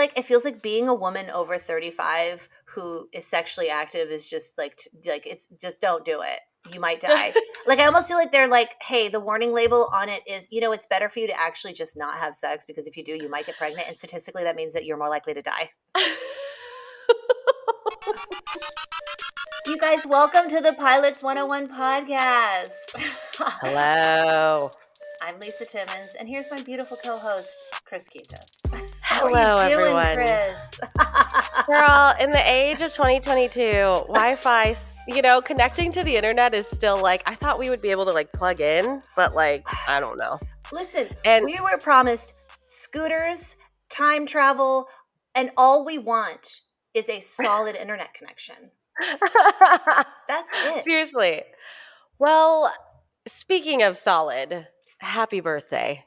like it feels like being a woman over 35 who is sexually active is just like it's just don't do it. You might die. Like I almost feel like they're like, hey, the warning label on it is, it's better for you to actually just not have sex because if you do, you might get pregnant, and statistically that means that you're more likely to die. You guys, welcome to the Pilots 101 podcast. Hello. I'm Lisa Timmons, and here's my beautiful co-host, Chris Kitos. Hello, How are you doing, everyone. Chris? Girl, in the age of 2022, Wi-Fi, connecting to the internet is still like, I thought we would be able to like plug in, but like, I don't know. Listen, we were promised scooters, time travel, and all we want is a solid internet connection. That's it. Seriously. Well, speaking of solid, happy birthday,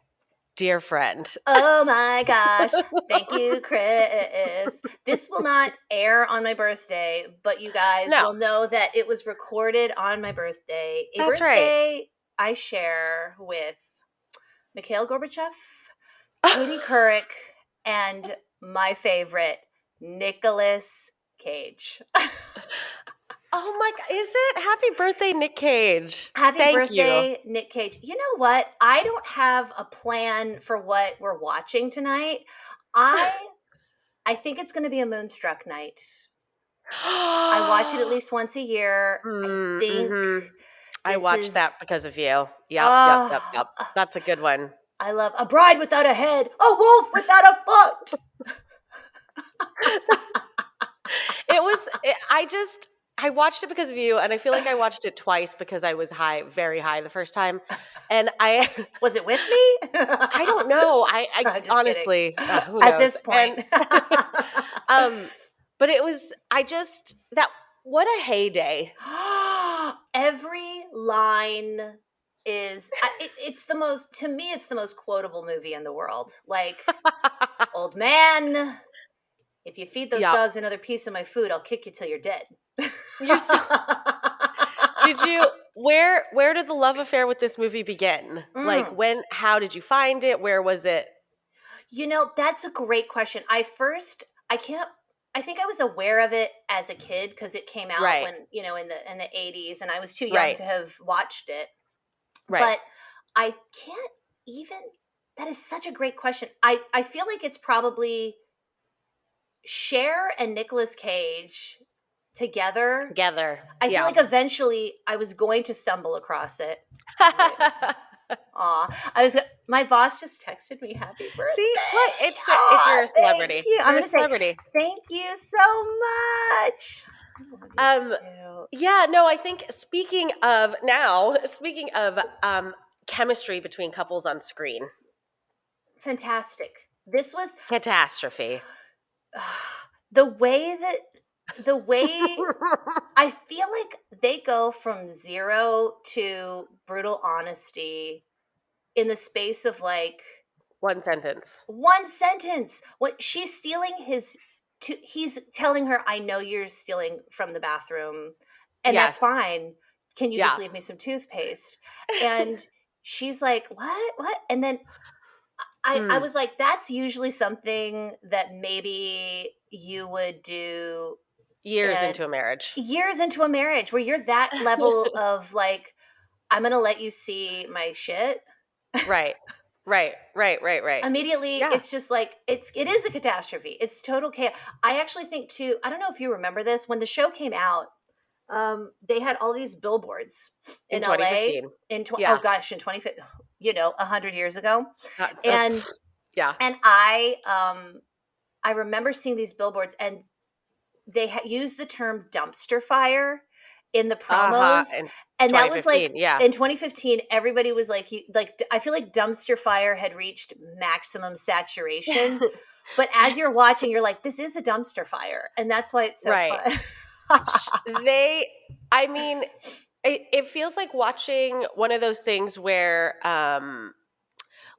dear friend. Oh my gosh. Thank you, Chris. This will not air on my birthday, but you guys will know that it was recorded on my birthday. That's right. I share with Mikhail Gorbachev, Katie Couric, and my favorite, Nicolas Cage. Oh my God. Is it? Happy birthday, Nick Cage. Happy birthday, Nick Cage. You know what? I don't have a plan for what we're watching tonight. I think it's going to be a Moonstruck night. I watch it at least once a year. I think I watched that because of you. Yep. That's a good one. I love A Bride Without a Head, a wolf without a foot. I watched it because of you, and I feel like I watched it twice because I was very high the first time. And was it with me? I don't know. I honestly, who knows? At this point. But it was, what a heyday. Every line is, it's the most quotable movie in the world. Like, old man, if you feed those dogs another piece of my food, I'll kick you till you're dead. Where did the love affair with this movie begin? Like how did you find it? Where was it? That's a great question. I think I was aware of it as a kid because it came out when, in the 80s, and I was too young to have watched it. Right. But I can't even, that is such a great question. I feel like it's probably Cher and Nicolas Cage together. I feel like eventually I was going to stumble across it. My boss just texted me happy birthday. See, look, it's your celebrity. Thank you. I'm going to say thank you so much. I think speaking of chemistry between couples on screen. Fantastic. This was Catastrophe. The way I feel like they go from zero to brutal honesty in the space of like one sentence. What she's stealing he's telling her, I know you're stealing from the bathroom, and that's fine. Can you just leave me some toothpaste? And she's like, what? And then I was like, that's usually something that maybe you would do years into a marriage where you're that level of like, I'm going to let you see my shit. Right. Immediately, it's just like, it is a catastrophe. It's total chaos. I actually think too, I don't know if you remember this, when the show came out, they had all these billboards in LA 2015. in 2015, 100 years ago. And I remember seeing these billboards, and they used the term dumpster fire in the promos. And that was like, in 2015, everybody was like, I feel like dumpster fire had reached maximum saturation. But as you're watching, you're like, this is a dumpster fire. And that's why it's so fun. It feels like watching one of those things where,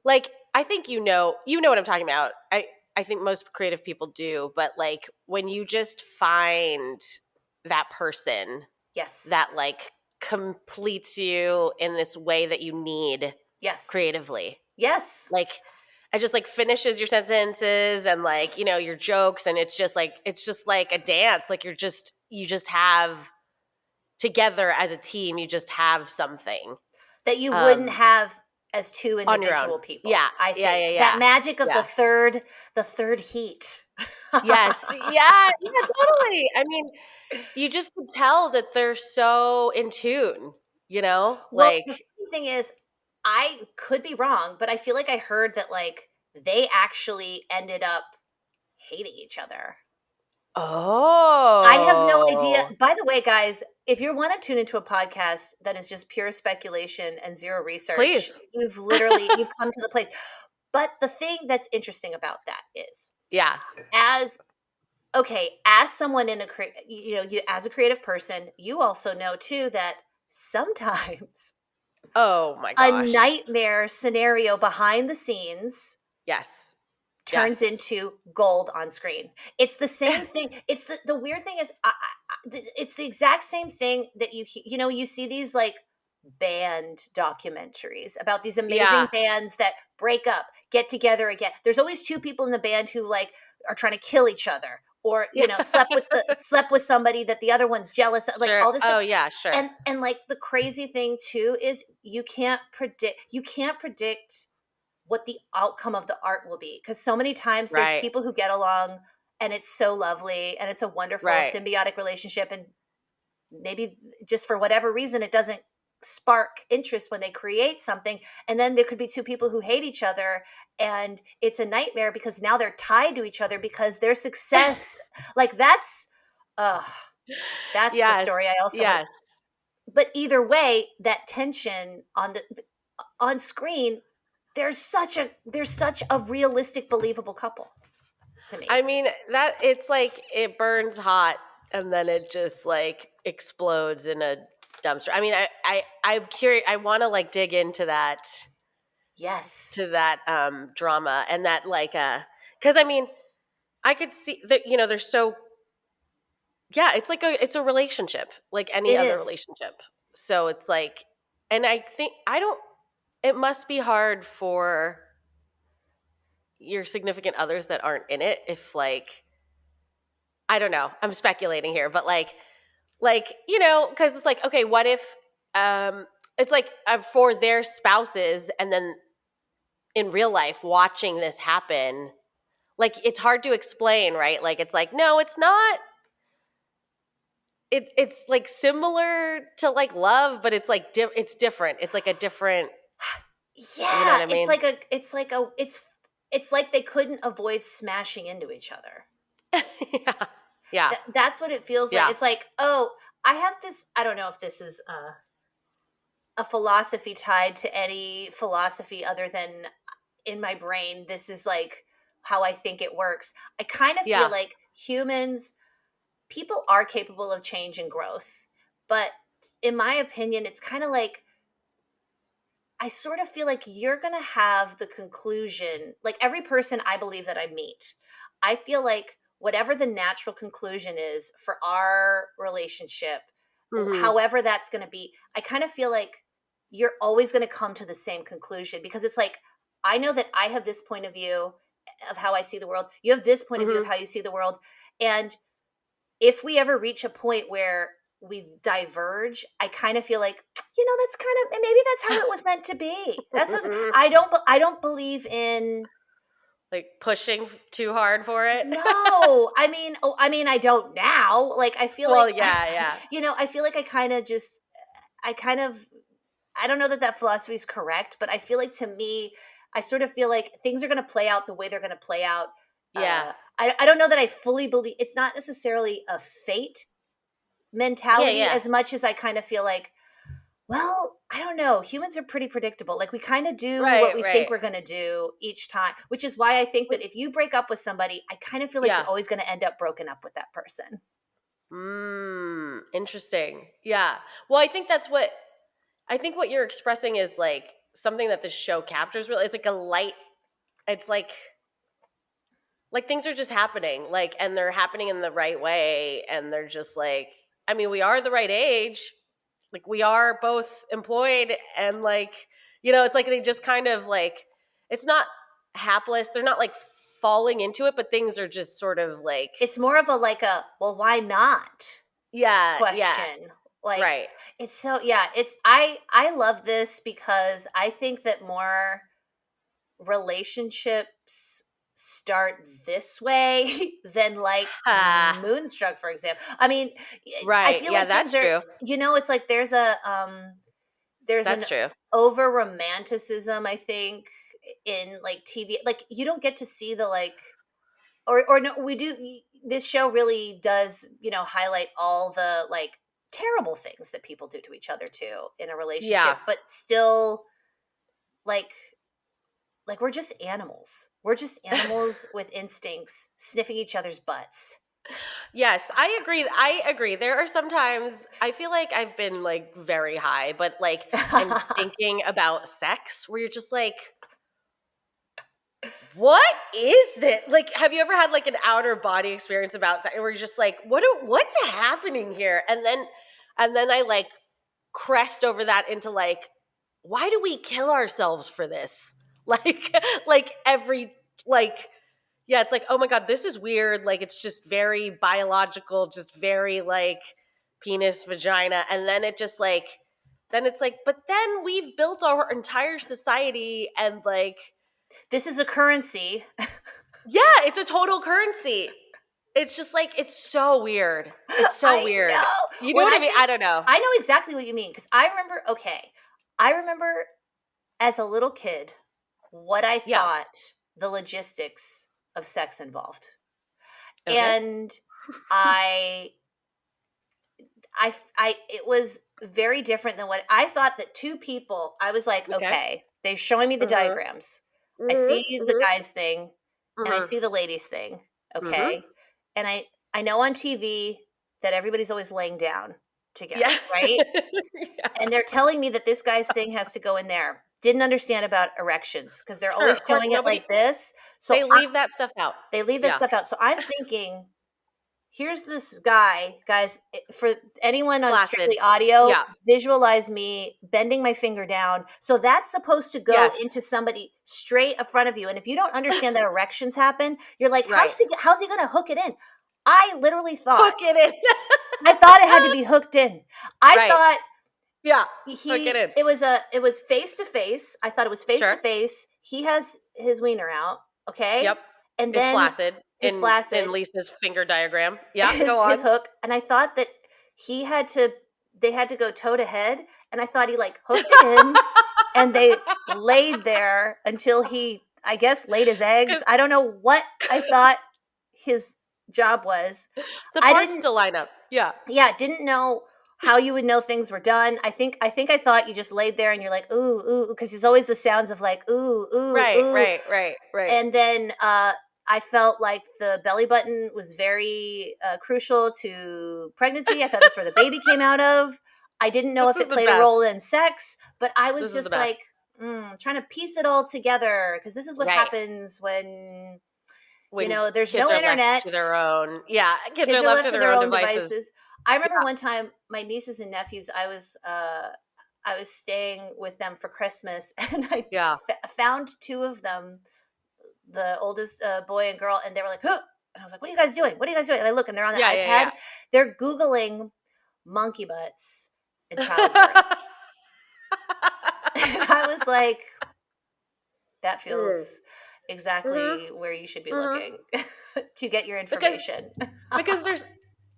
like, I think you know what I'm talking about. I think most creative people do, but like when you just find that person, that like completes you in this way that you need, creatively, like, it just like finishes your sentences and like, your jokes, and it's just like a dance. Like you just have together as a team, you just have something that you wouldn't have as two on your own. individual people. Yeah. I Yeah. think Yeah. that Yeah. magic of Yeah. the third heat. Yes. Yeah. Yeah. Totally. I mean, you just could tell that they're so in tune, Well, like, the funny thing is, I could be wrong, but I feel like I heard that like they actually ended up hating each other. I have no idea. oh, By the way, guys, if you want to tune into a podcast that is just pure speculation and zero research, please. you've come to the place. But the thing that's interesting about that is, Yeah. as as someone in you as a creative person, you also know too that sometimes Oh my a gosh. nightmare scenario behind the scenes Yes. turns Yes. into gold on screen. It's the same thing. It's the weird thing is, it's the exact same thing that you see these like band documentaries about these amazing Yeah. bands that break up, get together again. There's always two people in the band who like are trying to kill each other, or Yeah. slept with somebody that the other one's jealous of, like Sure. all this stuff. Oh yeah, sure. And like the crazy thing too is you can't predict what the outcome of the art will be, because so many times there's Right. people who get along and it's so lovely and it's a wonderful Right. symbiotic relationship, and maybe just for whatever reason it doesn't spark interest when they create something, and then there could be two people who hate each other, and it's a nightmare because now they're tied to each other because their success, like uh that's the Yes. story I also want. Yes. But either way, that tension on screen, there's such a realistic, believable couple to me. I mean, that it's like it burns hot and then it just like explodes in a dumpster. I mean, I'm curious. I want to like dig into that Yes, drama and that like because I mean, I could see that they're so yeah. It's a relationship like any it other is. relationship. So it's like, and I think I don't. It must be hard for your significant others that aren't in it if like I don't know. I'm speculating here, but because it's like, okay, what if it's like for their spouses, and then in real life watching this happen, like it's hard to explain, right? Like it's like, no, it's not. It's like similar to like love, but it's like it's different. It's like a different. You know Yeah, what I mean? it's like they couldn't avoid smashing into each other. Yeah, yeah, That's what it feels like. yeah, It's like, oh, I have this. I don't know if this is a philosophy tied to any philosophy other than in my brain. This is like how I think it works. I kind of feel yeah. like people are capable of change and growth, but in my opinion, it's kind of like I sort of feel like you're going to have the conclusion, like every person I believe that I meet, I feel like whatever the natural conclusion is for our relationship, Hmm. however that's going to be, I kind of feel like you're always going to come to the same conclusion, because it's like, I know that I have this point of view of how I see the world. You have this point of view of Hmm. how you see the world. And if we ever reach a point where we diverge, I kind of feel like, that's kind of, maybe that's how it was meant to be. I don't believe in. Like pushing too hard for it. No, I don't now. Like, I feel Well, like, yeah, yeah. I feel like I kind of, I don't know that that philosophy is correct, but I feel like, to me, I sort of feel like things are going to play out the way they're going to play out. Yeah. I don't know that I fully believe it's not necessarily a fate Yeah, mentality yeah. as much as I kind of feel like, well, I don't know. Humans are pretty predictable. Like, we kind of do what Right, we think right. we're going to do each time, which is why I think that if you break up with somebody, I kind of feel like Yeah. you're always going to end up broken up with that person. Interesting. Yeah. Well, I think what you're expressing is like something that the show captures really. It's like a light, it's like things are just happening, like, and they're happening in the right way, and they're just like, I mean, we are the right age. Like we are both employed, and like, it's like they just kind of like it's not hapless. They're not like falling into it, but things are just sort of like, it's more of a like a, well, why not yeah, question. Like, right. it's so, yeah, it's, I love this because I think that more relationships start this way than like Ha, Moonstruck, for example. I mean, I right. feel Yeah, like things that's are, true. it's like there's an That's true. over romanticism, I think, in like TV. Like, you don't get to see the like, or no, we do. This show really does, highlight all the like terrible things that people do to each other too in a Yeah. relationship, but still, like, we're just animals. We're just animals with instincts sniffing each other's butts. Yes, I agree. I agree. There are sometimes I feel like I've been like very high, but like, and thinking about sex where you're just like, what is this? Like, have you ever had like an outer body experience about sex where you're just like, what's happening here? And then I like crest over that into like, why do we kill ourselves for this? Like every, like, yeah, it's like, oh my God, this is weird. Like, it's just very biological, just very like penis, vagina. And then it just like, then it's like, but then we've built our entire society and like, This is a currency. yeah, it's a total currency. It's just like, it's so weird. It's so I weird. know. You know When what I I mean? think, I don't know. I know exactly what you mean, because I remember as a little kid what I Yeah. thought the logistics of sex involved. Okay. And I it was very different than what I thought. That two people, I was like, Okay. okay, they're showing me the Mhm. diagrams. I Mhm. see the Mhm. guys thing and I Mhm. see the ladies thing. Mhm. Okay. And I know on TV that everybody's always laying down together, Yeah. right? Yeah. And they're telling me that this guy's thing has to go in there. Didn't understand about erections because they're Sure. always Of course, showing it nobody. like this. So They leave that stuff out. they leave that Yeah. stuff out. So I'm thinking, here's this guy, guys. For anyone on Flaccid. strictly audio, Yeah. visualize me bending my finger down. So that's supposed to go Yes. into somebody straight in front of you. And if you don't understand that erections happen, you're like, Right. how's he going to hook it in? I literally thought, Hook it in. it had to be hooked in. I Right. thought Yeah. Hook it in. it was face to face. I thought it was face to Sure. face. He has his wiener out, okay? Yep. And It's then flaccid his in flaccid, Lisa's finger diagram. Yeah. his Go his on. hook, and I thought that he had to they had to go toe to head, and I thought he like hooked it in, and they laid there until he, I guess, laid his eggs. Because I don't know what I thought his job was. the I parts didn't still line up. Yeah. didn't know how you would know things were done. I thought you just laid there and you're like, ooh, ooh, because there's always the sounds of like, ooh, ooh, Right. ooh. Right. Right. Right. And then I felt like the belly button was very crucial to pregnancy. I thought that's where the baby came out of. I didn't know This if is it the played a best. role in sex, but I was This is the just best. like, trying to piece it all together, because this is what Right. happens when When there's kids no are left internet. to their own. Yeah. Kids Kids are are left left to to their their own own devices. devices. I remember Yeah. one time my nieces and nephews, I was staying with them for Christmas, and I Yeah. found two of them, the oldest boy and girl, and they were like, "Huh?" And I was like, "What are you guys doing? What are you guys doing?" And I look, and they're on the Yeah. iPad. Yeah. They're Googling monkey butts and childbirth. Yeah. And I was like, that Mm. feels Mhm. exactly where you should be Mhm. looking to get your Because information. there's,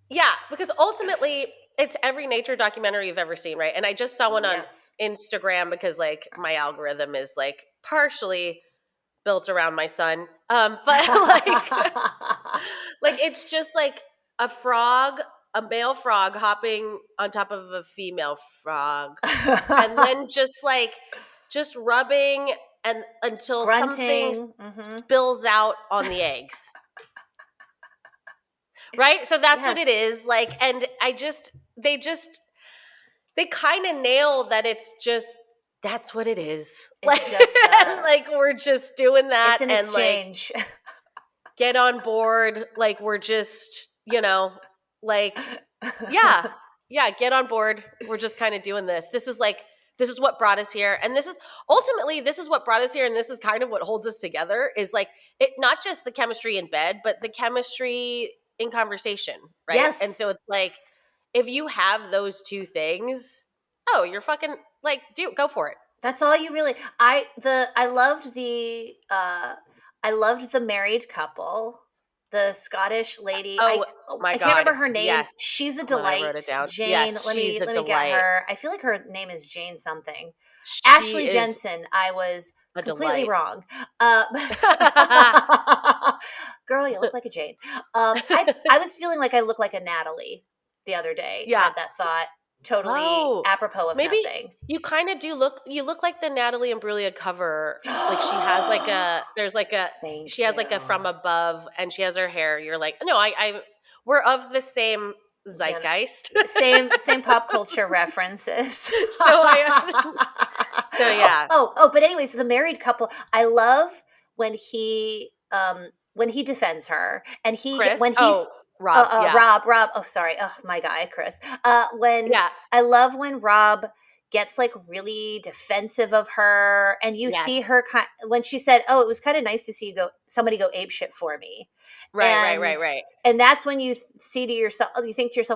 yeah, because ultimately it's every nature documentary you've ever seen, right? And I just saw one on Yes. Instagram because like my algorithm is like partially built around my son. But like it's just like a frog, a male frog hopping on top of a female frog, and then just rubbing and until something Grunting. Hmm. spills out on the eggs. Right? So that's what it Yes. is. Like, and they kind of nail that it's just that's what it is. Like, It's just and like we're just doing it's that an and like exchange. get on board. Like we're just, like, yeah, yeah, get on board. We're just kind of doing this. This is like this is what brought us here. And this is what brought us here. And this is kind of what holds us together is like, it, not just the chemistry in bed, but the chemistry in conversation. Right. Yes. And so it's like, if you have those two things, oh, you're fucking like, go for it. That's all you really, I loved the married couple, the Scottish lady. Oh my I God. can't remember her name. Yes. She's a Hold on, I delight. wrote it down. Jane. Yes, let me get her. I feel like her name is Jane something. Ashley Jensen. I was completely wrong. Girl, you look like a Jane. I was feeling like I look like a Natalie the other day. Yeah. Had that thought. Totally apropos of maybe nothing. You kind of do look. You look like the Natalie Imbruglia cover. Like she has like a. There's like a. She has like a from above, and she has her hair. You're like, no, we're of the same zeitgeist. same pop culture references. So yeah. But anyways, the married couple. I love when he defends her, and Rob. Rob. Oh, sorry. Oh, my guy, Chris. I love when Rob gets like really defensive of her, and you see her when she said, "Oh, it was kind of nice to see somebody go apeshit for me." Right. And that's when you think to yourself,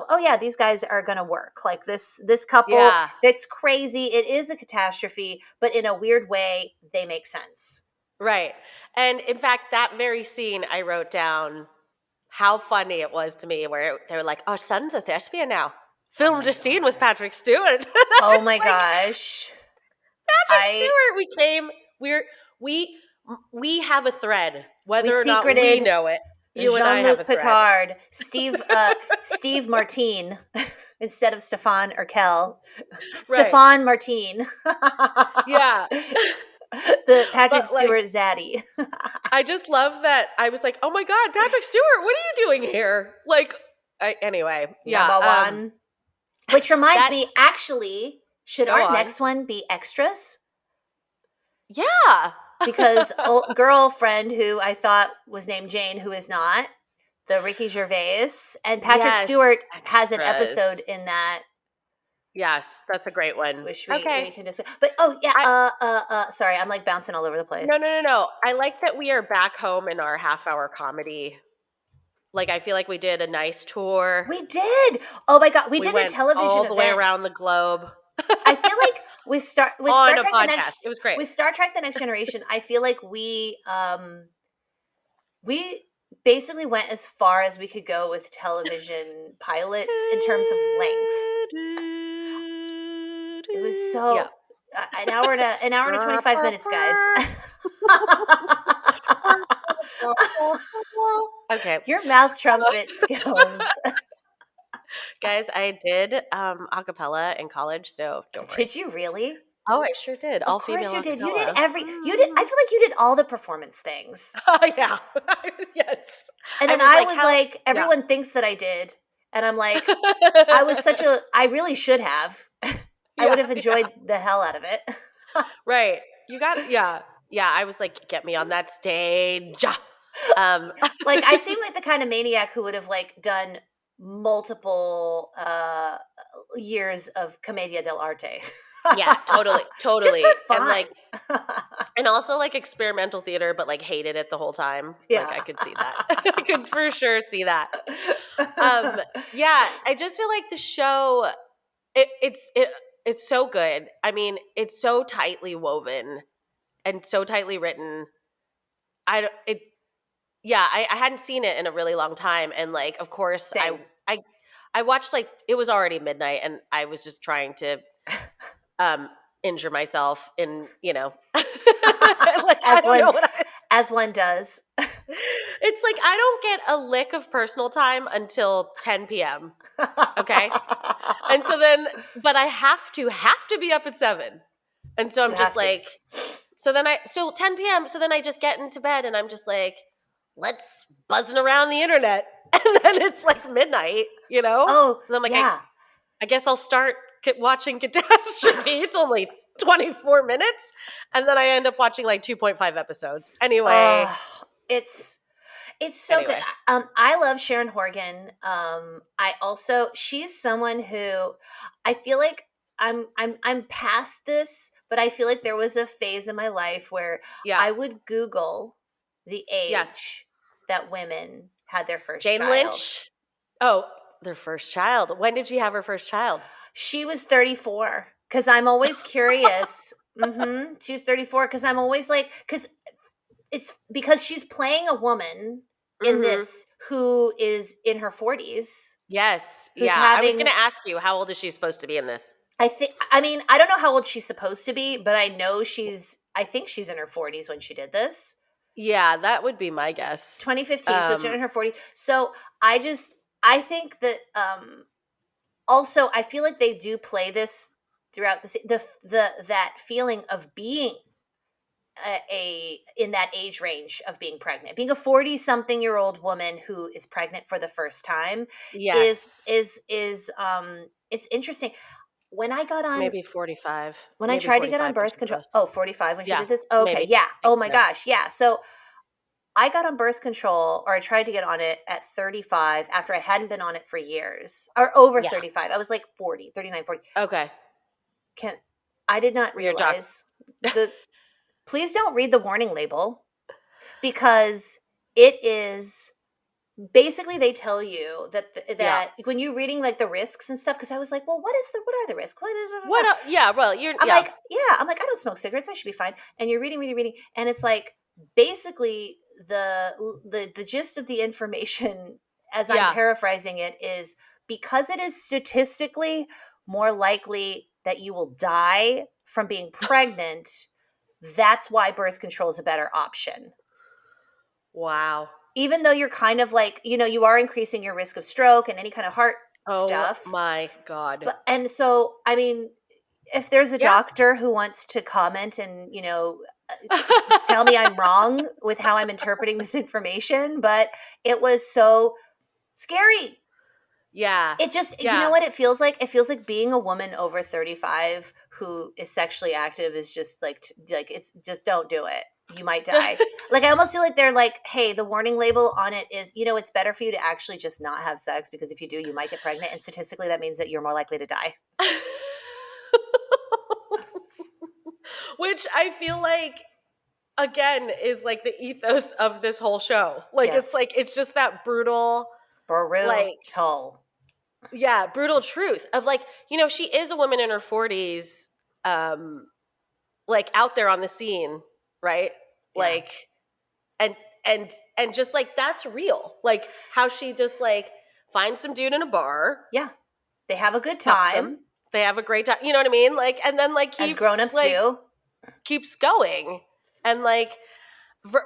"Oh yeah, these guys are going to work." Like this couple, that's crazy. It is a catastrophe, but in a weird way, they make sense. Right. And in fact, that very scene I wrote down how funny it was to me where they're like, "Our son's a thespian now. Filmed a scene with Patrick Stewart." Oh my gosh. Patrick Stewart, we have a thread, whether or not we know it. You and I have a thread. Picard, Steve Martin instead of Stéphane Urkel. Right. Stéphane Martin. Yeah. The Patrick Stewart zaddy. I just love that. I was like, oh my God, Patrick Stewart, what are you doing here? Like, anyway. Yeah. Number one. Which reminds me, actually, should our next one be extras? Yeah. Because girlfriend who I thought was named Jane, who is not, the Ricky Gervais, and Patrick Stewart has an episode in that. Yes, that's a great one. Which we can discuss. But sorry, I'm like bouncing all over the place. No. I like that we are back home in our half-hour comedy. Like, I feel like we did a nice tour. We did. Oh my God, we did a television all the way around the globe. I feel like with Star Trek it was great. With Star Trek: The Next Generation, I feel like we basically went as far as we could go with television pilots in terms of length. It was so an hour and 25 minutes, guys. Okay. Your mouth trumpet skills. Guys, I did a cappella in college, so don't worry. Did you really? Oh, I sure did. Of course you did. You did I feel like you did all the performance things. Yeah. Yes. And then I was like, everyone thinks that I did. And I'm like, I really should have. I would have enjoyed the hell out of it. Right. You got it. Yeah. I was like, get me on that stage. Like, I seem like the kind of maniac who would have like done multiple years of commedia dell'arte. Yeah, totally. Just for fun. And also like experimental theater, but like hated it the whole time. Yeah. Like I could see that. I could for sure see that. Yeah, I just feel like the show, it's so good. I mean, it's so tightly woven and so tightly written. I hadn't seen it in a really long time, and like, of course, Same. I watched, like, it was already midnight, and I was just trying to injure myself in, like, as one does. It's like I don't get a lick of personal time until 10 p.m. Okay, and so then, but I have to be up at 7, and so I'm just like, so 10 p.m. So then I just get into bed, and I'm just like, let's buzzing around the internet, and then it's like midnight, Oh, and I'm like, yeah. I guess I'll start watching Catastrophe. It's only 24 minutes, and then I end up watching like 2.5 episodes. Anyway, it's so good. I love Sharon Horgan. She's someone who I feel like I'm past this, but I feel like there was a phase in my life where Yeah. I would Google the Yes. age that women had their first Jane child. Lynch. Oh, their first child. When did she have her first child? She was 34 because I'm always curious. She was 34 because I'm always like, because it's because she's playing a woman in Mm-hmm. this who is in her 40s, Yes. who's Yeah. I was having, going to ask you, how old is she supposed to be in this? I mean, I don't know how old she's supposed to be, but I think she's in her 40s when she did this. Yeah, that would be my guess. 2015, so she's in her 40s. So I think that also I feel like they do play this throughout the that feeling of being in that age range of being pregnant, being a 40 something year old woman who is pregnant for the first time Yes. is it's interesting. When I got on Maybe 45. when I Maybe tried to get on 45 when birth she control, was. 45 when she Yeah, did this. Okay, maybe. yeah. I think Oh my so. gosh, yeah. So I got on birth control, or I tried to get on it at 35 after I hadn't been on it for years, or over Yeah. 35. I was like 40, 39, 40. Okay. Can I did not Your doc. realize the please don't read the warning label because it is basically they tell you Yeah. that when you're reading like the risks and stuff, because I was like, well, what are the risks? What? Yeah. Well, you're. I'm Yeah. like, yeah, I'm like, I don't smoke cigarettes. I should be fine. And you're reading, and it's like basically the gist of the information, as I'm Yeah. paraphrasing it, is because it is statistically more likely that you will die from being pregnant. That's why birth control is a better option. Wow. Even though you're kind of like, you are increasing your risk of stroke and any kind of heart Oh stuff. my God. And so, I mean, if there's a Yeah. doctor who wants to comment and, tell me I'm wrong with how I'm interpreting this information, but it was so scary. Yeah. It just, you know Yeah. what it feels like? It feels like being a woman over 35 who is sexually active is just like it's just don't do it. You might die. Like I almost feel like they're like, hey, the warning label on it is, it's better for you to actually just not have sex because if you do, you might get pregnant. And statistically, that means that you're more likely to die. Which I feel like again is like the ethos of this whole show. Yes. It's just that brutal, like, Brutal. yeah, brutal truth of like, she is a woman in her 40s, um like out there on the scene, right? Yeah. Like, and and just like that's real. Like how she just like finds some dude in a bar, Yeah. They have a good fucks him, time, they have a great time, you know what I mean? Like, and then like as grown-ups like do. keeps going. And like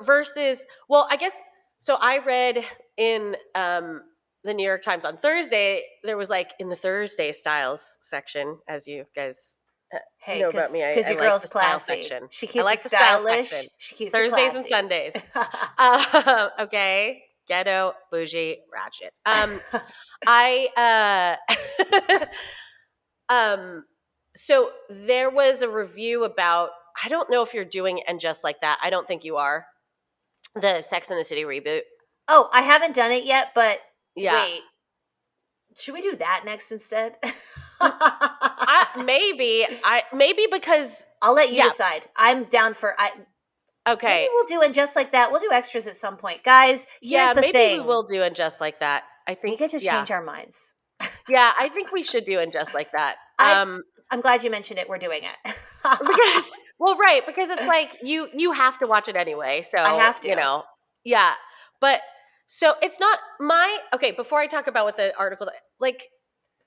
versus, well, I guess, so I read in the New York Times on Thursday, there was like in the Thursday styles section, as you guys Hey, know about me, because I your like girl's the style classy. section. She I keeps it like the style section. stylish. She keeps it Thursdays and classy. Sundays. Okay. Ghetto, bougie, ratchet. I so there was a review about, I don't know if you're doing And Just Like That. I don't think you are. The Sex and the City reboot. Oh, I haven't done it yet, but Yeah. wait. Should we do that next instead? Maybe because, I'll let you yeah. decide. I'm down for maybe Okay. we'll do it just like that. We'll do extras at some point. Guys, here's Yeah, the maybe we thing. will do And Just Like That. I We think, get to yeah. change our minds. Yeah, I think we should do And Just Like That. I'm glad you mentioned it. We're doing it. Because, well, right, because it's like you have to watch it anyway. I So, have to. yeah. But so it's not my, okay, before I talk about what the article, like,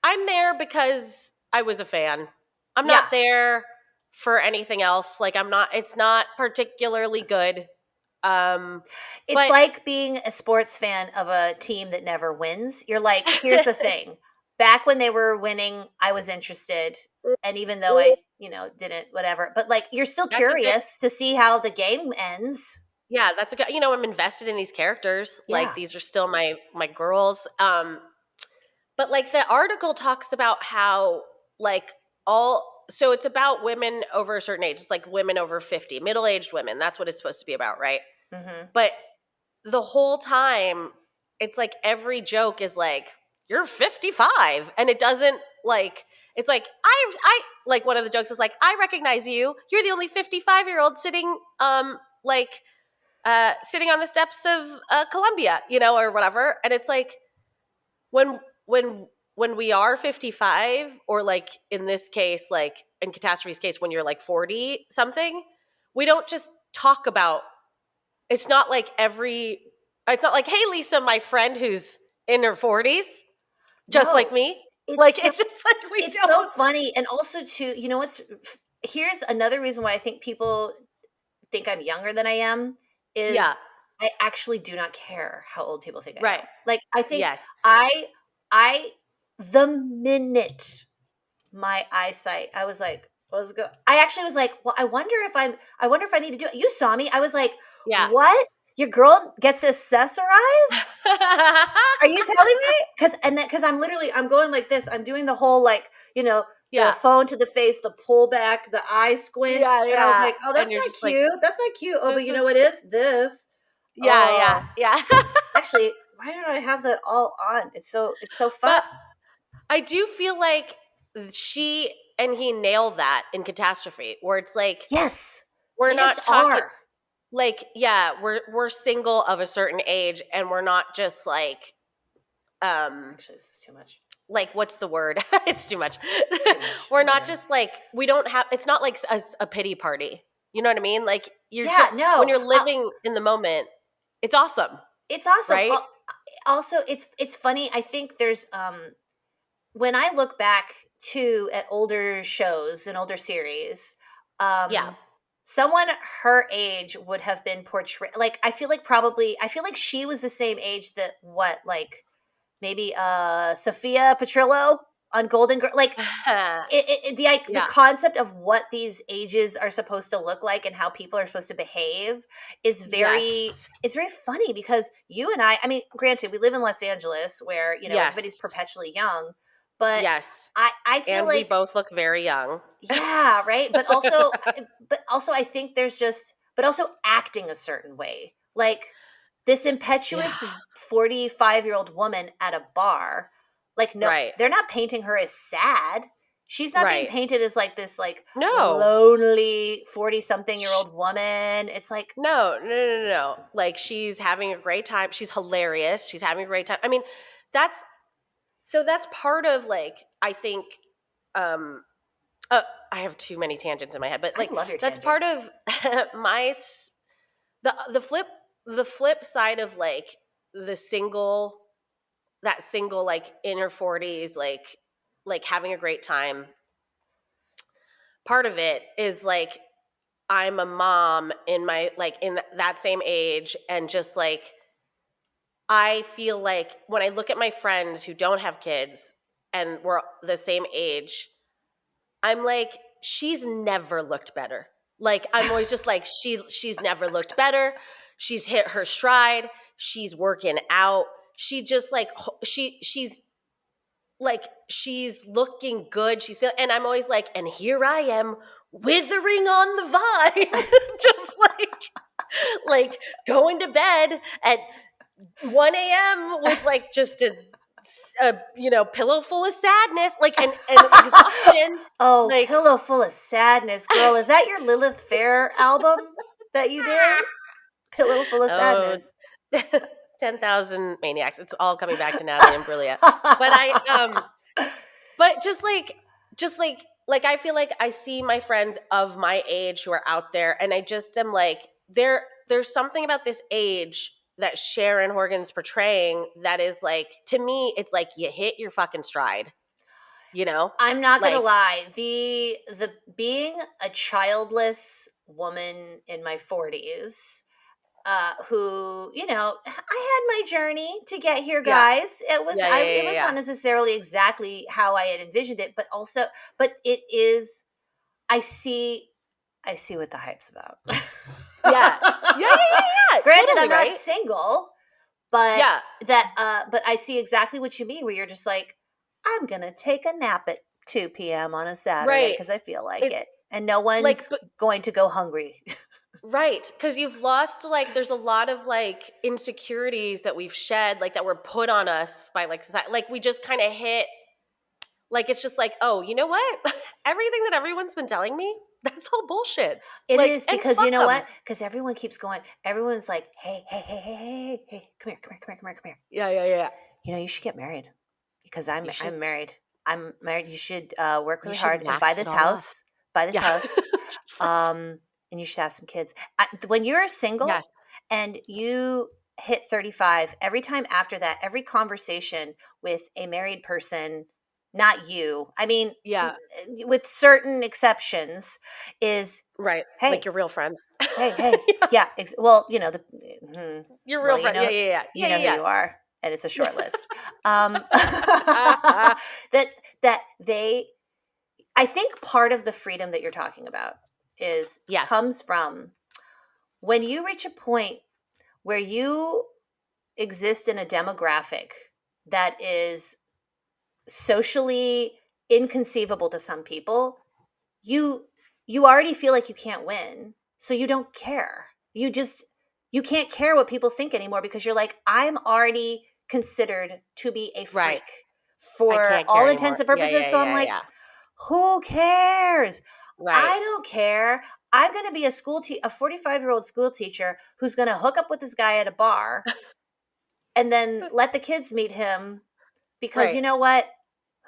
I'm there because I was a fan. I'm Yeah. not there for anything else. Like, it's not particularly good. It's But like being a sports fan of a team that never wins. You're like, here's the thing. Back when they were winning, I was interested. And even though I, didn't, whatever, but like, you're still that's a good, curious to see how the game ends. yeah, that's a good, I'm invested in these characters. Like, Yeah. these are still my girls. But like the article talks about how like so it's about women over a certain age. It's like women over 50, middle-aged women. That's what it's supposed to be about, right? Mm-hmm. But the whole time it's like every joke is like, you're 55, and it It's like, I like one of the jokes is like, I recognize you. You're the only 55-year-old sitting, sitting on the steps of Columbia, or whatever. And it's like, when when we are 55, or like in this case, like in Catastrophe's case, when you're like 40 something, we don't just talk about, it's not like hey Lisa, my friend who's in her 40s, just like No, me. it's Like so it's just like we it's so don't. funny, and also too, here's another reason why I think people think I'm younger than I am Yeah. is I actually do not care how old people think I Right. am. Like I think Yes. I the minute my eyesight, I was like, let's go. I actually was like, well, I wonder if I need to do it. You saw me. I was like, Yeah. what? Your girl gets accessorized? Are you telling me? Because I'm going like this. I'm doing the whole like, the Yeah. phone to the face, the pull back, the eye squint. Yeah. And I was Yeah. like, oh, that's And you're not just like, cute. That's not cute. Oh, but this you know is, what is this? yeah, yeah, Oh, yeah. actually, why don't I have that all on? It's so fun. But I do feel like she and he nail that in Catastrophe, where it's like, Yes, we're they just not talking are. like, yeah, we're single of a certain age, and we're not just um Actually, this is too much. like, what's the word? It's too much. Too much. We're not Whatever. just like, we don't have, it's not like a pity party. You know what I mean? Like, Yeah, when no. you're living in the moment, it's awesome, It's awesome. right? Also, it's funny. I think there's when I look back to at older shows and older series, Yeah. someone her age would have been portrayed like I feel like she was the same age that what like maybe Sophia Petrillo on Golden Girl, like the Yeah. concept of what these ages are supposed to look like and how people are supposed to behave is very Yes. it's very funny because you and I mean, granted, we live in Los Angeles where everybody's Yes. perpetually young, but Yes. I feel And we like both look very young. yeah, right. But also, I think there's just, but also acting a certain way. Like this Yeah. impetuous 45-year-old woman at a bar, like, no, Right. they're not painting her as sad. She's not being Right. painted as like this, like No. lonely 40 something year Sh- old woman. It's like, No, no, no, no, no. Like, she's having a great time. She's hilarious. She's having a great time. I mean, that's that's part of, like, I think, um I have too many tangents in my head, but I like, love your that's part tangents. of my the flip side of like the single that single, like, in her 40s, like having a great time. Part of it is like, I'm a mom in my, like, in that same age, and just like, I feel like when I look at my friends who don't have kids and we're the same age, I'm like, she's never looked better. Like, I'm always just like, she's never looked better. She's hit her stride. She's working out. She just like, she's looking good. And I'm always like, and here I am withering on the vine, just like going to bed at 1 a.m. with like just a pillow full of sadness, like, and exhaustion. Oh, Like, pillow full of sadness, girl. Is that your Lilith Fair album that you did? Pillow full of oh, sadness. 10,000 maniacs. It's all coming back to Natalie and Imbruglia. But but just like I feel like I see my friends of my age who are out there, and I just am like, there's something about this age that Sharon Horgan's portraying that is like, to me, it's like you hit your fucking stride, you know? I'm not gonna Like, lie. The being a childless woman in my 40s, who, I had my journey to get here, yeah, guys. yeah, yeah, It yeah, was yeah, not necessarily exactly how I had envisioned it, but it is I see I see what the hype's about. yeah, yeah, yeah, yeah, yeah, Granted, totally I'm not right. single, but Yeah, but I see exactly what you mean where you're just like, I'm gonna take a nap at 2 p.m. on a Saturday right. because I feel like It it. And no like, one's going to go hungry. right, because you've lost, like, there's a lot of like insecurities that we've shed, like, that were put on us by like society. Like, we just kind of hit Like, it's just like, oh, you know what? Everything that everyone's been telling me, that's all bullshit. It Like, is, and because you fuck know them. what? Because everyone keeps going. Everyone's like, hey, hey, hey, hey, hey, hey, come here, come here, come here, come here, come here. Yeah. You know, you should get married because You should, I'm married. I'm married. You should work you really should hard and buy wax it this all off. house. Buy this Yeah. house. Just like, And you should have some kids. When you're single yes. and you hit 35, every time after that, every conversation with a married person, not you, I mean, Yeah. with certain exceptions, is, Right. Like hey, your real friends. hey, Yeah. yeah, well, you know, Your well, real friend. Yeah, yeah, yeah. you Yeah, know who yeah, you are, and it's a yeah. short list. That they, I think part of the freedom that you're talking about is Yes. comes from when you reach a point where you exist in a demographic that is socially inconceivable to some people, you you already feel like you can't win, so you don't care. You can't care what people think anymore because you're like, I'm already considered to be a Right. freak I for can't care all intents anymore. and Yeah, purposes, yeah, so I'm yeah, like, yeah. who cares? Right. I don't care. I'm going to be a 45-year-old school teacher who's going to hook up with this guy at a bar and then let the kids meet him because Right. you know what?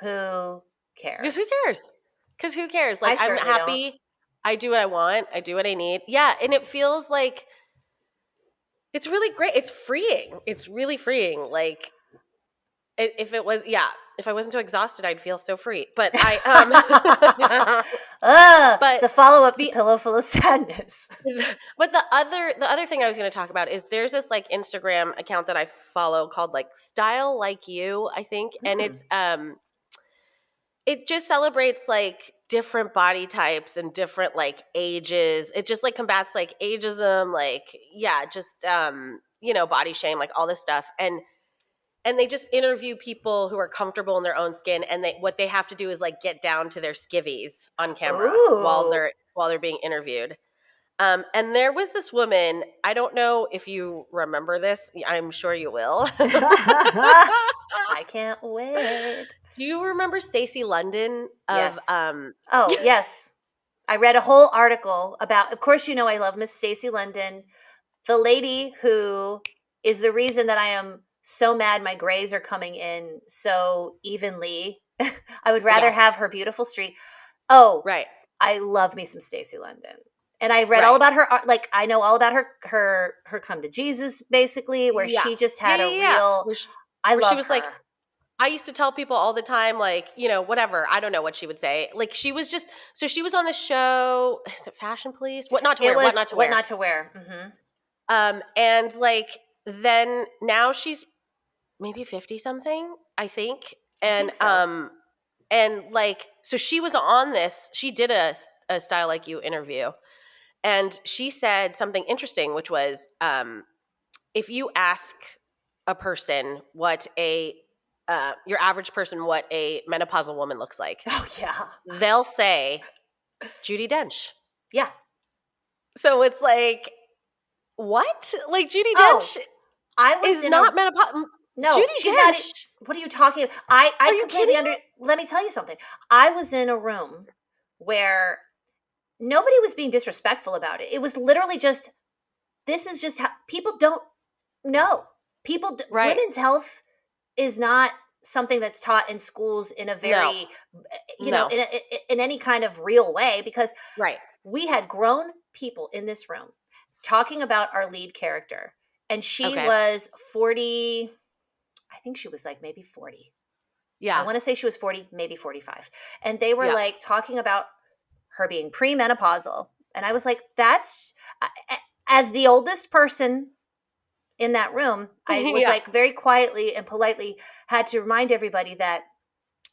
Who Because who cares? cares? Because who cares? I Like, I'm certainly don't. happy. I do what I want. I do what I need. Yeah. And it feels like it's really great. It's freeing. It's really freeing. Like, if it was, yeah, if I wasn't so exhausted, I'd feel so free. But but The follow-up to the Pillow Full of Sadness. but the other thing I was going to talk about is there's this like Instagram account that I follow called like Style Like You, I think, and Hmm. it just celebrates like different body types and different like ages. It just like combats like ageism, like yeah, just body shame, like all this stuff. And they just interview people who are comfortable in their own skin, and what they have to do is like get down to their skivvies on camera while Ooh. they're being interviewed. And there was this woman, I don't know if you remember this, I'm sure you will. I can't wait. Do you remember Stacey London of Yes. Oh, yes. I read a whole article about, of course, you know, I love Miss Stacey London, the lady who is the reason that I am so mad my grays are coming in so evenly. I would rather yes, have her beautiful street. Oh, right, I love me some Stacey London. And I read all right. about her, like I know all about her come to Jesus, basically, where Yeah. she just Yeah, had a yeah, yeah. real, I Where she love was like, her. I used to tell people all the time, like, whatever. I don't know what she would say. Like, she was just, so she was on the show, is it Fashion Police? What not to It wear, what was not to what wear. not to wear. Hmm. And like, then now she's maybe 50 something, I think. I think so. And like, so she was on this, she did a Style Like You interview. And she said something interesting, which was, if you ask a person what your average person what a menopausal woman looks like, Oh yeah. they'll say Judi Dench. Yeah. So it's like, what? Like Judi Oh, Dench I was is in a not menopausal. no, Judi she's not. Dench. What are you talking about? I Are you completely kidding under. Let me tell you something. I was in a room where nobody was being disrespectful about it. It was literally just, this is just how people don't know. me? Right. Women's health is not something that's taught in schools in a No. very, No. in any kind of real way, because Right. we had grown people in this room talking about our lead character, and she Okay. was 40. I think she was like maybe 40. I Yeah. want to say she was 40, maybe 45. And they were Yeah. like talking about her being premenopausal. And I was like, that's, as the oldest person in that room, I was Yeah. like very quietly and politely had to remind everybody that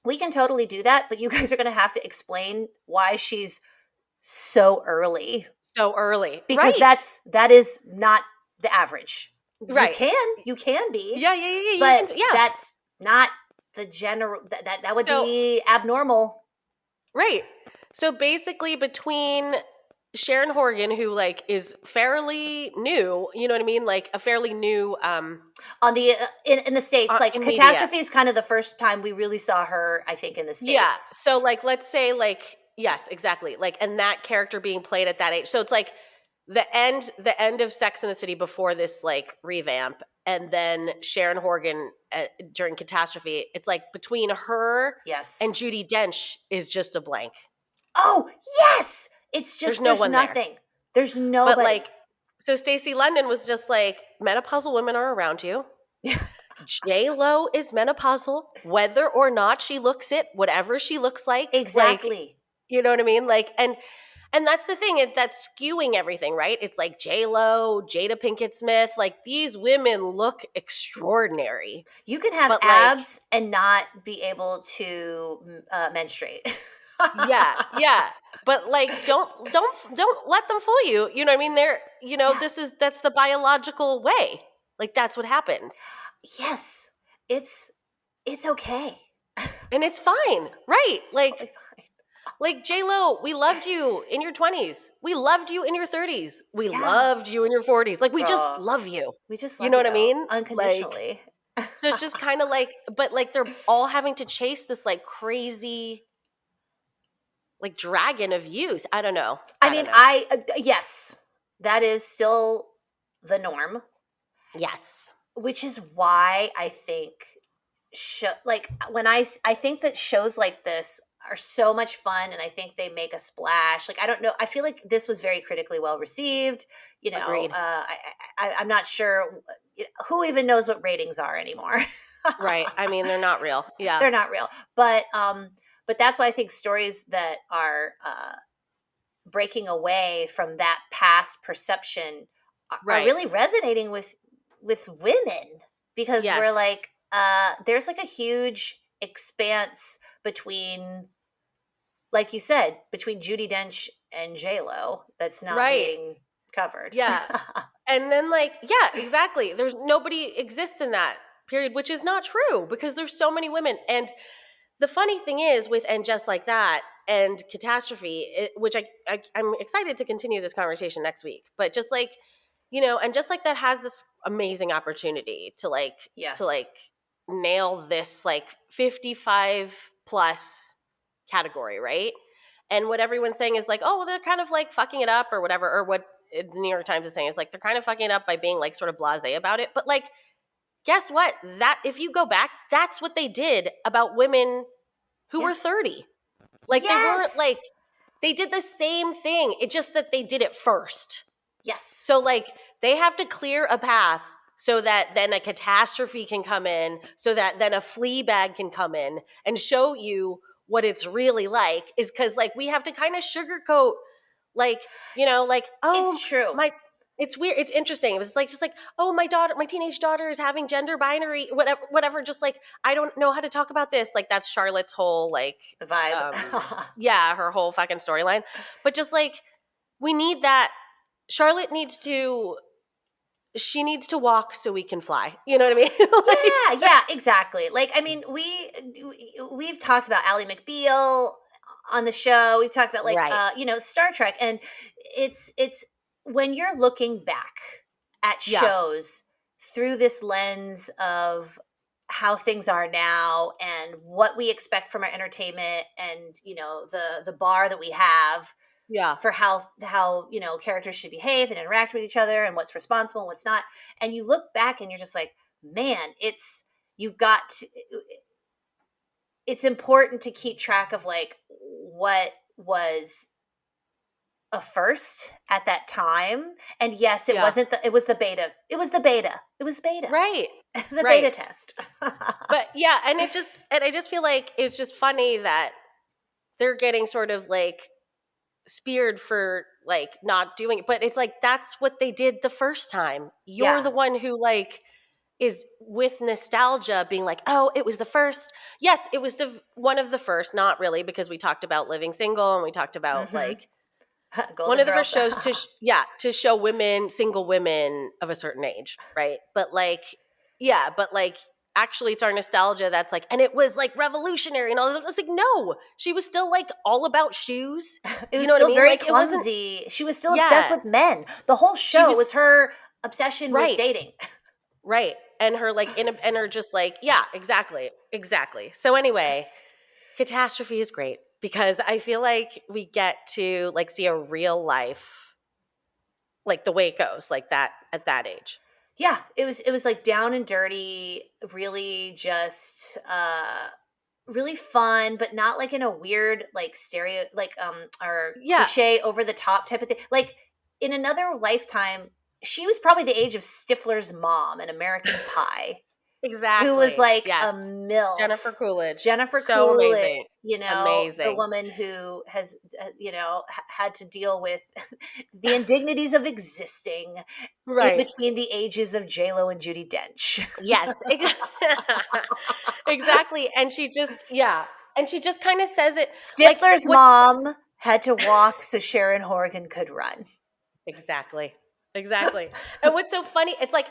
we can totally do that, but you guys are going to have to explain why she's so early, So early. because Right. that is not the average. Right. You can be, Yeah. Yeah. Yeah. Yeah. You but can. Yeah. that's not the general, that would So be abnormal. right. So basically, between Sharon Horgan, who like is fairly new, you know what I mean? Like a fairly new on the in the States, like in media. Catastrophe is kind of the first time we really saw her, I think, in the Yeah. States. So like let's say like yes, exactly. Like and that character being played at that age. So it's like the end of Sex and the City before this like revamp, and then Sharon Horgan during Catastrophe. It's like between her Yes. and Judi Dench is just a blank. Oh, yes! It's There's just no there's one there. nothing. There's But nobody. like so Stacey London was just like menopausal women are around you. J Lo is menopausal, whether or not she looks it, whatever she looks like, Exactly. you know what I mean? Like, and that's the thing, that's skewing everything, right? It's like J Lo, Jada Pinkett Smith, like these women look extraordinary, You can have but like, abs and not be able to menstruate. yeah, but like, don't let them fool you. You know what I mean? They're, Yeah. that's the biological way. Like that's what happens. Yes. It's it's okay. And it's fine, right? It's totally fine. Like J Lo, we loved you in your 20s. We loved you in your 30s. We Yeah. loved you in your 40s. Like we just Girl, love you. we just You love know what I you mean? Like unconditionally. so it's just kind of like but like they're all having to chase this like crazy like dragon of youth. I don't know. I I mean, don't know. yes, that is still the norm, Yes. which is why I think like when I think that shows like this are so much fun, and I think they make a splash. Like I don't know, I feel like this was very critically well received. Agreed. I'm not sure who even knows what ratings are anymore. Right. I mean, they're not real. Yeah. They're not real, but that's why I think stories that are breaking away from that past perception are Right. really resonating with women, because we're Yes. like there's like a huge expanse between, like you said, between Judi Dench and J Lo that's not Right. being covered. Yeah. And then like, yeah, exactly. There's nobody exists in that period, which is not true because there's so many women. And the funny thing is with And Just Like That and Catastrophe, which I'm excited to continue this conversation next week, but just like, And Just Like That has this amazing opportunity to Yes. like nail this like 55 plus category, right? And what everyone's saying is like, oh, well, they're kind of like fucking it up or whatever, or what the New York Times is saying is like they're kind of fucking it up by being like sort of blasé about it. But like, guess what? That if you go back, that's what they did about women who Yeah. were 30. Like they weren't Yes. like they did the same thing. It's just that they did it first. Yes. So like they have to clear a path so that then a Catastrophe can come in, so that then a Fleabag can come in and show you what it's really like, is because like we have to kind of sugarcoat like, like, oh It's true. my it's weird, it's interesting. It was like just like, oh, my teenage daughter is having gender binary, whatever, just like I don't know how to talk about this. Like that's Charlotte's whole like The vibe. yeah, her whole fucking storyline. But just like we need that. Charlotte needs to she needs to walk so we can fly. You know what I mean? Yeah, yeah, exactly. Like, I mean, we've talked about Ally McBeal on the show. We've talked about like Right. Star Trek, and it's when you're looking back at Yeah. shows through this lens of how things are now and what we expect from our entertainment, and the bar that we have Yeah. for how characters should behave and interact with each other, and what's responsible and what's not. And you look back and you're just like, man, you've got to, it's important to keep track of like what was a first at that time. And yes, Yeah. it was the beta, Right. the Right. beta test. But yeah, and I just feel like it's just funny that they're getting sort of like speared for like not doing it, but it's like that's what they did the first time. You're Yeah. the one who like is with nostalgia being like, oh, it was the first. Yes, it was the one of the first, not really, because we talked about Living Single and we talked about like one Golden of the Girls. first shows to show single women of a certain age, right? But like, yeah, but like actually it's our nostalgia that's like, and it was like revolutionary and all this. It's like, no, she was still like all about shoes. It was You know what I still mean? very Like it wasn't, clumsy. She was still obsessed yeah, with men. The whole she show was was her obsession with right. dating. Right. And her like and her just like, yeah, exactly. Exactly. So anyway, Catastrophe is great because I feel like we get to like see a real life like the way it goes, like that at that age. Yeah, it was like down and dirty, really just really fun, but not like in a weird like stereo like or Yeah, cliche over the top type of thing. Like in another lifetime, she was probably the age of Stifler's mom in American Pie, who was exactly. like Yes. a MILF. Jennifer Coolidge. Jennifer So Coolidge, amazing. the Amazing. woman who has, had to deal with the indignities of existing in Right. between the ages of J-Lo and Judi Dench. Yes. Exactly. And she just, yeah. And she just kind of says it like Stifler's what's mom had to walk so Sharon Horgan could run. exactly. Exactly. And what's so funny, it's like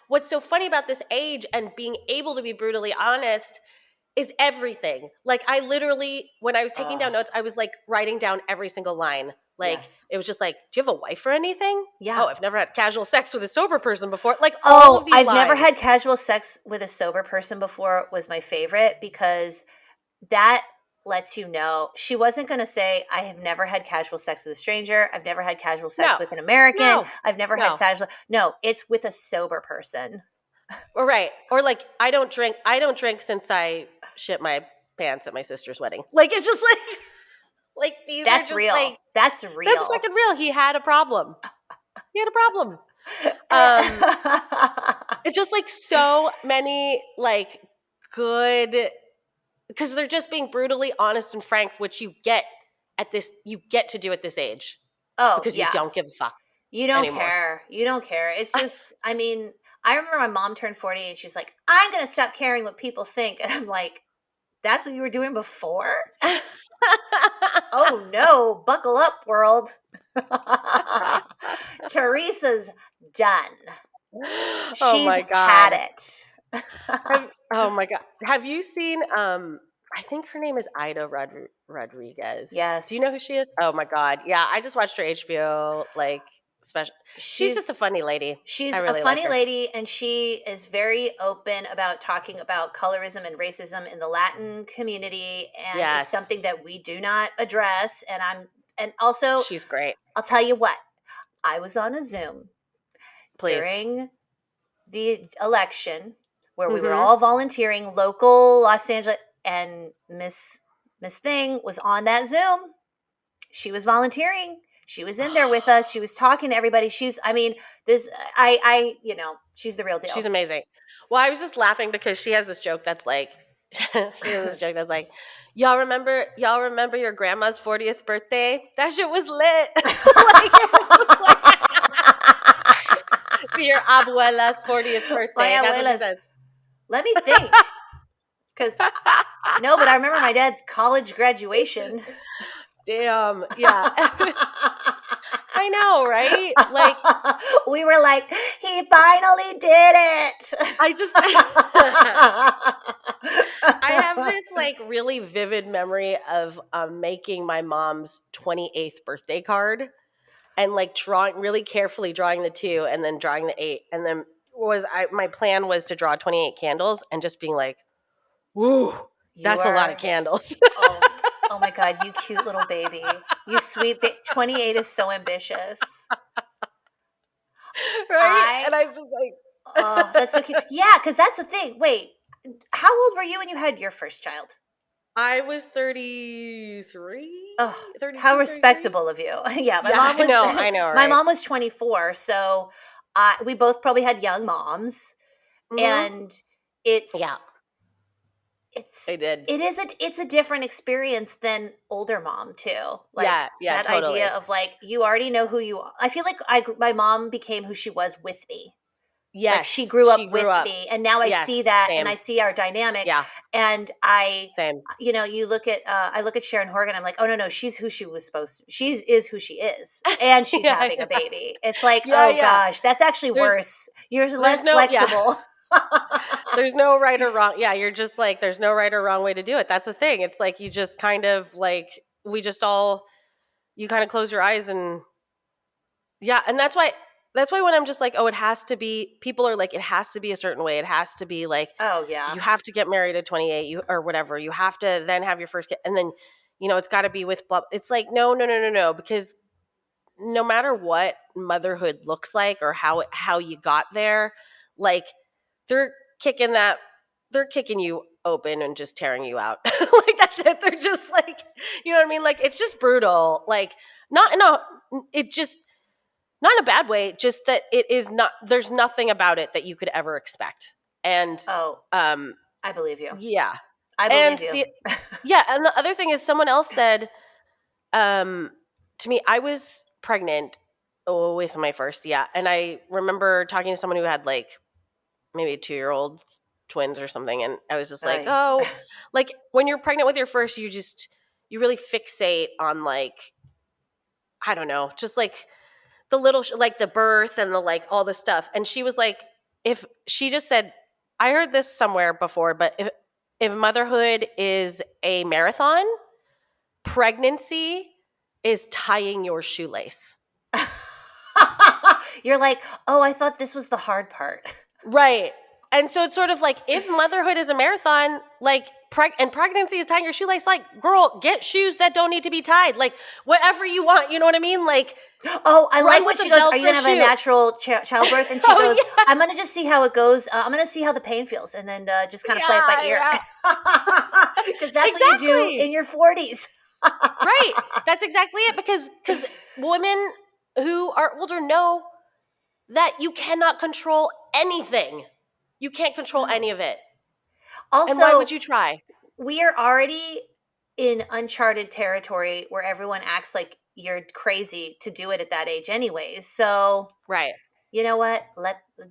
what's so funny about this age and being able to be brutally honest is everything. Like I literally when I was taking down notes, I was like writing down every single line. Like Yes. it was just like, do you have a wife or anything? Yeah. Oh, I've never had casual sex with a sober person before. Like all Oh, of these I've never lines. had casual sex with a sober person before was my favorite because that lets you know she wasn't going to say, I have never had casual sex with a stranger. I've never had casual sex No. with an American. No. I've never had No. casual. No, it's with a sober person. Or right. Or like I don't drink since I shit my pants at my sister's wedding. Like it's just like these are That's just real. like That's that's real. fucking real. He had a problem. He had a problem. Um it's just like so many like good because they're just being brutally honest and frank, which you get to do at this age Oh, because you yeah. don't give a fuck You don't anymore. care. You don't care. It's just, I mean, I remember my mom turned 40 and she's like, I'm going to stop caring what people think. And I'm like, that's what you were doing before? Oh no, buckle up, world. Teresa's done. Oh She's my had god. it. Oh my god. Have you seen I think her name is Ida Rodriguez. Do you know who Yes. she is? Oh my god. Yeah, I just watched her HBO like special. She's just She's a funny lady. I she's a really like funny her. lady and she is very open about talking about colorism and racism in the Latin community and it's something Yes. that we do not address and also She's great. I'll tell you what. I was on a Zoom Please. during the election where we were Mhm. all volunteering local Los Angeles and Miss Thing was on that Zoom. She was volunteering. She was in there with us. She was talking to everybody. She's I mean, this she's the real She's deal. amazing. Well, I was just laughing because she has this joke that's like she has this joke that's like, y'all remember your grandma's 40th birthday? That shit was lit. Like it was just like your abuela's 40th My birthday. That's what she abuela's. said. Let me think. Because no, but I remember my dad's college graduation. Damn. Yeah. I know, right? Like We were like, he finally did it. I just I have this like really vivid memory of making my mom's 28th birthday card and like really carefully drawing the 2 and then drawing the 8 and then my plan was to draw 28 candles and just being like, "Woo, You that's a lot of are, candles." oh, oh my God, you cute little baby. You sweet 28 is so ambitious. Right? I, And I was just like oh, that's so cute. Yeah, because that's the thing. Wait, how old were you when you had your first child? I was 33, Oh, how 32, 33. respectable of you. Yeah, my Yeah, mom was I know, my right? mom was 24, so we both probably had young moms, Mhm. and it's Yeah, it's I did. it's a different experience than older mom too. Like Yeah, yeah, that idea totally. of like you already know who you are. I feel like my mom became who she was with me. Like she Yes, grew she up grew with up. me and now I see Yes, that and I same. see our dynamic Yeah, and I same. you look at I look at Sharon Horgan I'm like, "Oh no, she's who she was supposed to. She is who she is and she's Yeah, having a yeah. baby." It's like, Yeah, "Oh yeah. gosh, that's actually There's worse. You're there's less no yeah. flexible." There's no right or wrong. Yeah, you're just like, there's no right or wrong way to do it. That's the thing. It's like you just kind of like, you kind of close your eyes and yeah, and that's why when I'm just like, oh, it has to be, people are like, it has to be a certain way. It has to be like, oh yeah, you have to get married at 28 or whatever. You have to then have your first kid and then, it's got to be with blah. It's like, no, because no matter what motherhood looks like or how you got there, like they're kicking you open and just tearing you out. Like that's it. They're just like, you know what I mean? Like it's just brutal. Like not in a bad way, just that it is not, there's nothing about it that you could ever expect. And I believe you. Yeah. I believe you. And the other thing is someone else said to me, I was pregnant with my first, and I remember talking to someone who had like maybe 2-year-old twins or something, and I was just like, oh, like when you're pregnant with your first, you really fixate on like, I don't know, just like the little like the birth and the like all the stuff. And she was like, if she just said, I heard this somewhere before, but if motherhood is a marathon, pregnancy is tying your shoelace. You're like, oh, I thought this was the hard part. Right. And so it's sort of like, if motherhood is a marathon, like, and pregnancy is tying your shoelace, like, girl, get shoes that don't need to be tied. Like, whatever you want, you know what I mean? Like, oh, I like what she goes, are you going to have a natural childbirth? And she goes, I'm going to just see how it goes. I'm going to see how the pain feels. And then just kind of play it by ear. Because that's what you do in your 40s. Right. That's exactly it. Because women who are older know that you cannot control anything. You can't control any of it. Also, and why would you try? We are already in uncharted territory where everyone acts like you're crazy to do it at that age anyways. So, right. You know what?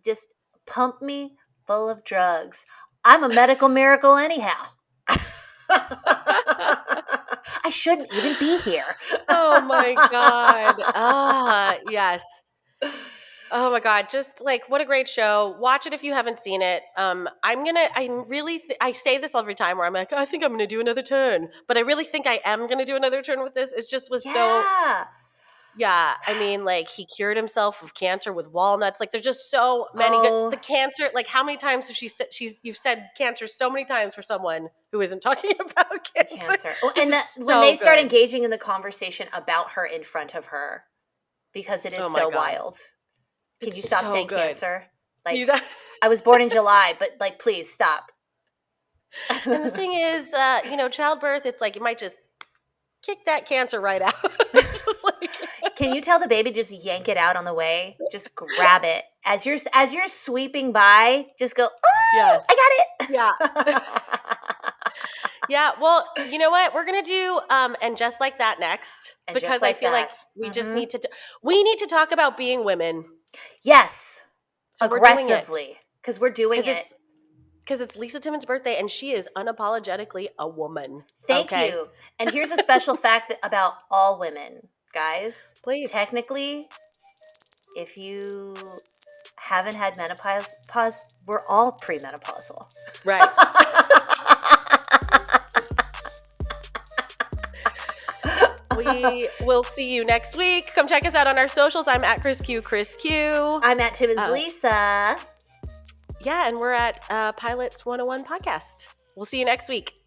Just pump me full of drugs. I'm a medical miracle anyhow. I shouldn't even be here. Oh my God. Yes. Oh my God. Just like, what a great show. Watch it if you haven't seen it. I say this every time where I'm like, I think I'm going to do another turn, but I really think I am going to do another turn with this. It just was so, I mean, like he cured himself of cancer with walnuts. Like there's just so many the cancer, like how many times have you've said cancer so many times for someone who isn't talking about cancer. Oh, and when they start engaging in the conversation about her in front of her, because it is so wild. Can you stop saying cancer? Like I was born in July, but like, please stop. And the thing is, childbirth, it's like, you might just kick that cancer right out. Just like, can you tell the baby just yank it out on the way? Just grab it. As you're sweeping by, just go, oh, yes. I got it. Yeah. Yeah, well, you know what? We're going to do and just like that next. Because I feel like we just need to talk about being women. Yes. So aggressively. Because we're doing it. Because it's Lisa Timmons' birthday, and she is unapologetically a woman. Thank you. And here's a special fact about all women, guys. Please. Technically, if you haven't had menopause, we're all premenopausal. Right. We will see you next week. Come check us out on our socials. I'm at Chris Q. I'm at Timmons Lisa. Yeah, and we're at Pilots 101 Podcast. We'll see you next week.